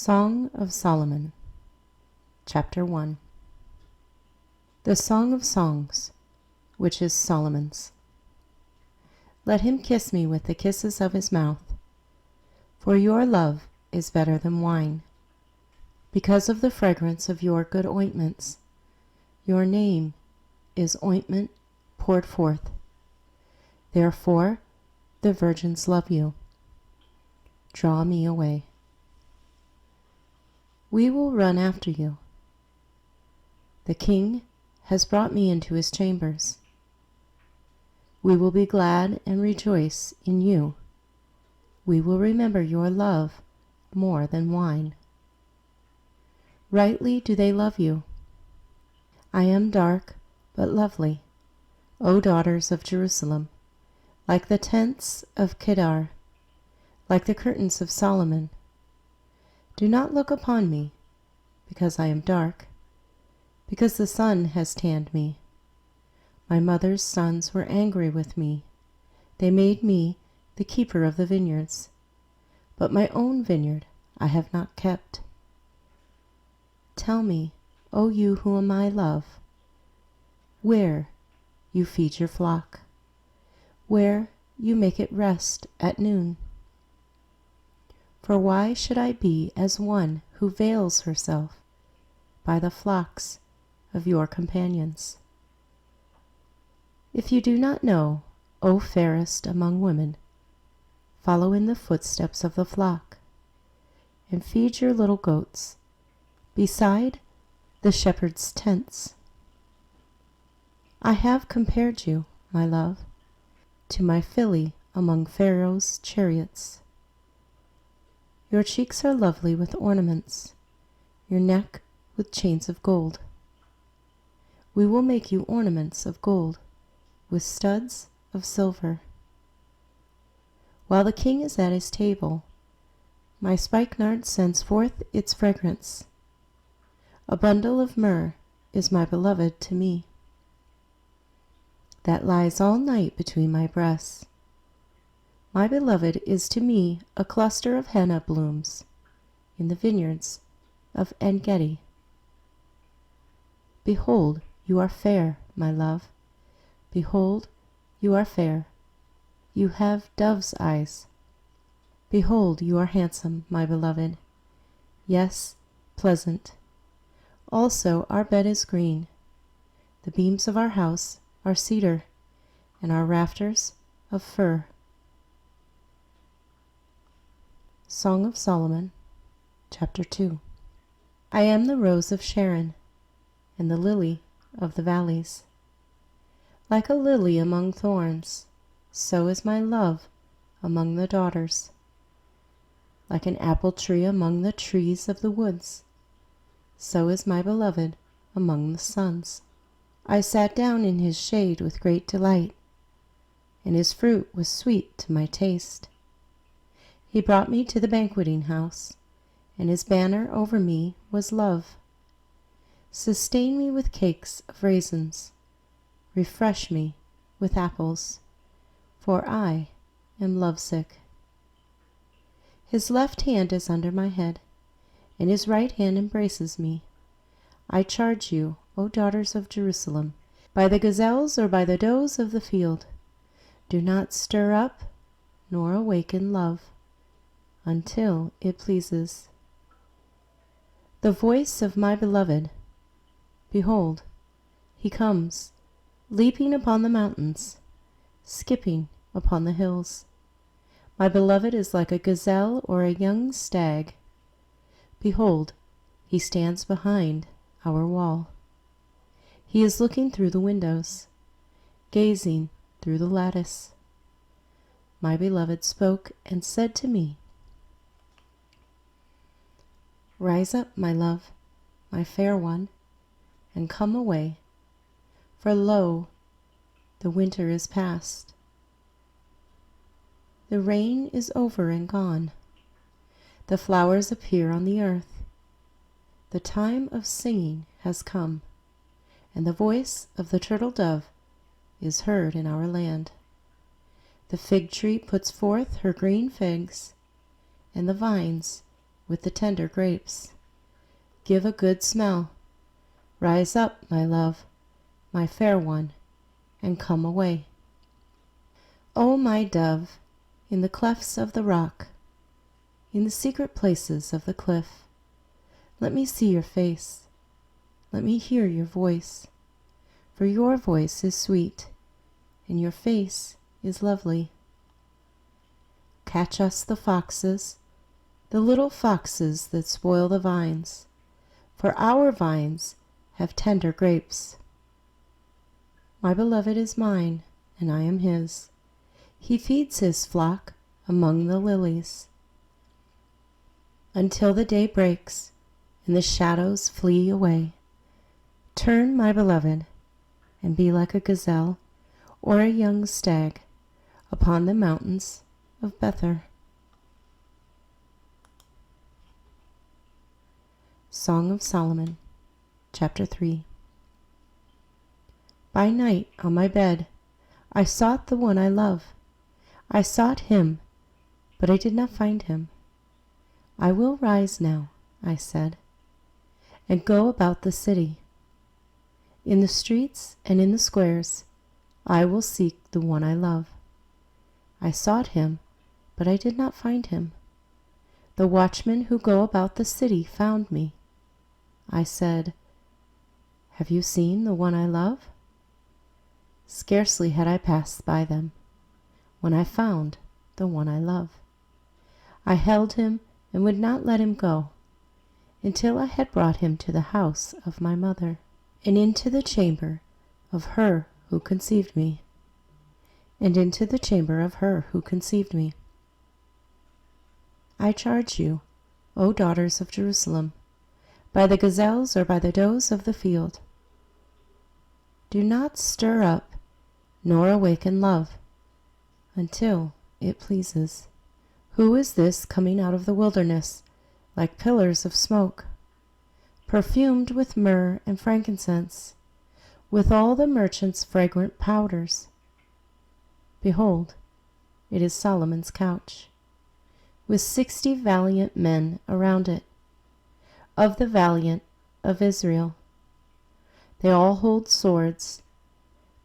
Song of Solomon, Chapter 1. The Song of Songs, which is Solomon's. Let him kiss me with the kisses of his mouth, for your love is better than wine. Because of the fragrance of your good ointments, your name is ointment poured forth. Therefore the virgins love you. Draw me away. We will run after you. The king has brought me into his chambers. We will be glad and rejoice in you. We will remember your love more than wine. Rightly do they love you. I am dark but lovely, O daughters of Jerusalem, like the tents of Kedar, like the curtains of Solomon. Do not look upon me, because I am dark, because the sun has tanned me. My mother's sons were angry with me. They made me the keeper of the vineyards, but my own vineyard I have not kept. Tell me, O you whom I love, where you feed your flock, where you make it rest at noon. For why should I be as one who veils herself by the flocks of your companions? If you do not know, O fairest among women, follow in the footsteps of the flock, and feed your little goats beside the shepherd's tents. I have compared you, my love, to my filly among Pharaoh's chariots. Your cheeks are lovely with ornaments, your neck with chains of gold. We will make you ornaments of gold, with studs of silver. While the king is at his table, my spikenard sends forth its fragrance. A bundle of myrrh is my beloved to me, that lies all night between my breasts. My beloved is to me a cluster of henna blooms in the vineyards of En-gedi. Behold, you are fair, my love. Behold, you are fair. You have dove's eyes. Behold, you are handsome, my beloved. Yes, pleasant. Also our bed is green. The beams of our house are cedar, and our rafters of fir. Song of Solomon, Chapter 2. I am the rose of Sharon, and the lily of the valleys. Like a lily among thorns, so is my love among the daughters. Like an apple tree among the trees of the woods, so is my beloved among the sons. I sat down in his shade with great delight, and his fruit was sweet to my taste. He brought me to the banqueting house, and his banner over me was love. Sustain me with cakes of raisins, refresh me with apples, for I am lovesick. His left hand is under my head, and his right hand embraces me. I charge you, O daughters of Jerusalem, by the gazelles or by the does of the field, do not stir up nor awaken love until it pleases. The voice of my beloved, behold, he comes, leaping upon the mountains, skipping upon the hills. My beloved is like a gazelle or a young stag. Behold, he stands behind our wall. He is looking through the windows, gazing through the lattice. My beloved spoke and said to me, Rise up, my love, my fair one, and come away, for lo, the winter is past. The rain is over and gone. The flowers appear on the earth. The time of singing has come, and the voice of the turtle dove is heard in our land. The fig tree puts forth her green figs, and the vines with the tender grapes. Give a good smell. Rise up, my love, my fair one, and come away. O my dove, in the clefts of the rock, in the secret places of the cliff, let me see your face, let me hear your voice, for your voice is sweet, and your face is lovely. Catch us the foxes, the little foxes that spoil the vines, for our vines have tender grapes. My beloved is mine, and I am his. He feeds his flock among the lilies. Until the day breaks, and the shadows flee away, turn, my beloved, and be like a gazelle or a young stag upon the mountains of Bether. Song of Solomon, chapter 3. By night on my bed I sought the one I love. I sought him, but I did not find him. I will rise now, I said, and go about the city. In the streets and in the squares I will seek the one I love. I sought him, but I did not find him. The watchmen who go about the city found me. I said, have you seen the one I love? Scarcely had I passed by them, when I found the one I love. I held him and would not let him go, until I had brought him to the house of my mother, and into the chamber of her who conceived me, and into the chamber of her who conceived me. I charge you, O daughters of Jerusalem, by the gazelles or by the does of the field, do not stir up nor awaken love until it pleases. Who is this coming out of the wilderness like pillars of smoke, perfumed with myrrh and frankincense, with all the merchants' fragrant powders? Behold, it is Solomon's couch, with 60 valiant men around it, of the valiant of Israel. They all hold swords,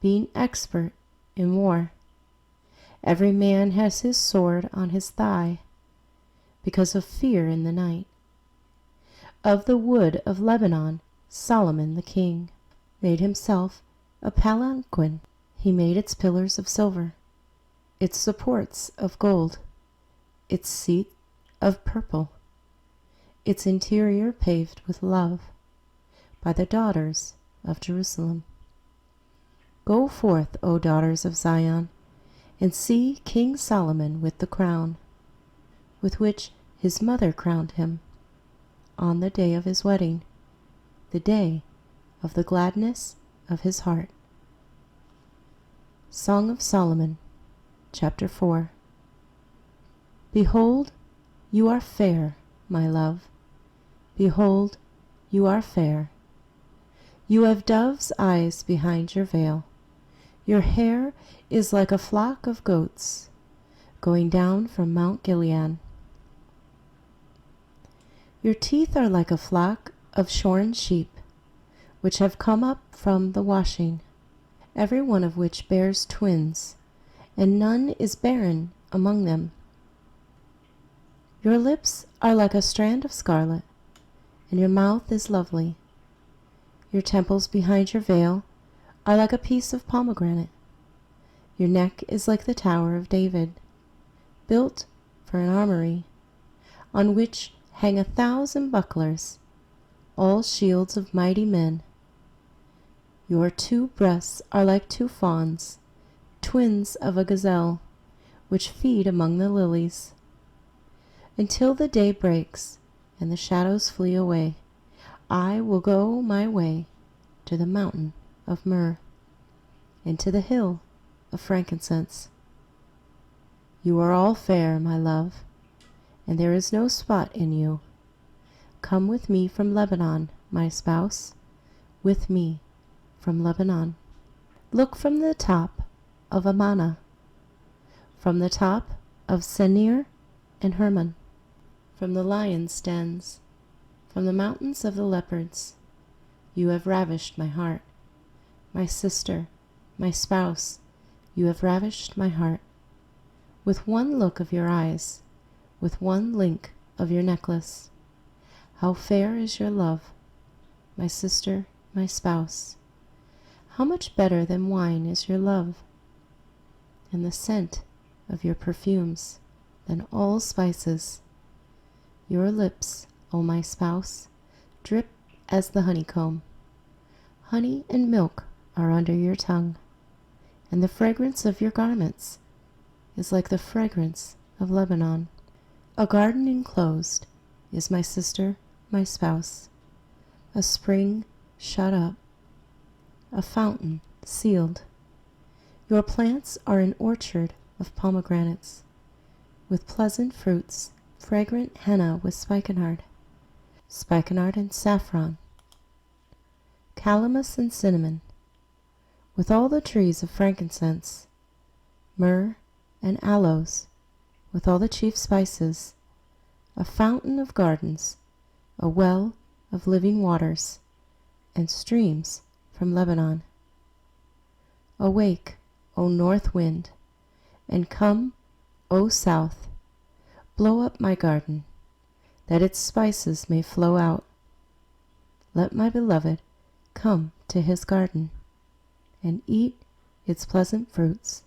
being expert in war. Every man has his sword on his thigh, because of fear in the night. Of the wood of Lebanon, Solomon the king made himself a palanquin. He made its pillars of silver, its supports of gold, its seat of purple, its interior paved with love, by the daughters of Jerusalem. Go forth, O daughters of Zion, and see King Solomon with the crown, with which his mother crowned him, on the day of his wedding, the day of the gladness of his heart. Song of Solomon, chapter 4. Behold, you are fair, my love. Behold, you are fair. You have dove's eyes behind your veil. Your hair is like a flock of goats going down from Mount Gilead. Your teeth are like a flock of shorn sheep, which have come up from the washing, every one of which bears twins, and none is barren among them. Your lips are like a strand of scarlet, and your mouth is lovely. Your temples behind your veil are like a piece of pomegranate. Your neck is like the Tower of David, built for an armory, on which hang 1,000 bucklers, all shields of mighty men. Your 2 breasts are like 2 fawns, twins of a gazelle, which feed among the lilies. Until the day breaks and the shadows flee away, I will go my way to the mountain of myrrh, and to the hill of frankincense. You are all fair, my love, and there is no spot in you. Come with me from Lebanon, my spouse, with me from Lebanon. Look from the top of Amana, from the top of Senir and Hermon. from the lion's dens, from the mountains of the leopards. You have ravished my heart. My sister, my spouse, you have ravished my heart. With one look of your eyes, with one link of your necklace. How fair is your love, my sister, my spouse. How much better than wine is your love, and the scent of your perfumes than all spices. Your lips, O my spouse, drip as the honeycomb. Honey and milk are under your tongue, and the fragrance of your garments is like the fragrance of Lebanon. A garden enclosed is my sister, my spouse, a spring shut up, a fountain sealed. Your plants are an orchard of pomegranates, with pleasant fruits, fragrant henna with spikenard and saffron, calamus and cinnamon, with all the trees of frankincense, myrrh and aloes, with all the chief spices, a fountain of gardens, a well of living waters, and streams from Lebanon. Awake, O north wind, and come, O south, blow up my garden, that its spices may flow out. Let my beloved come to his garden, and eat its pleasant fruits.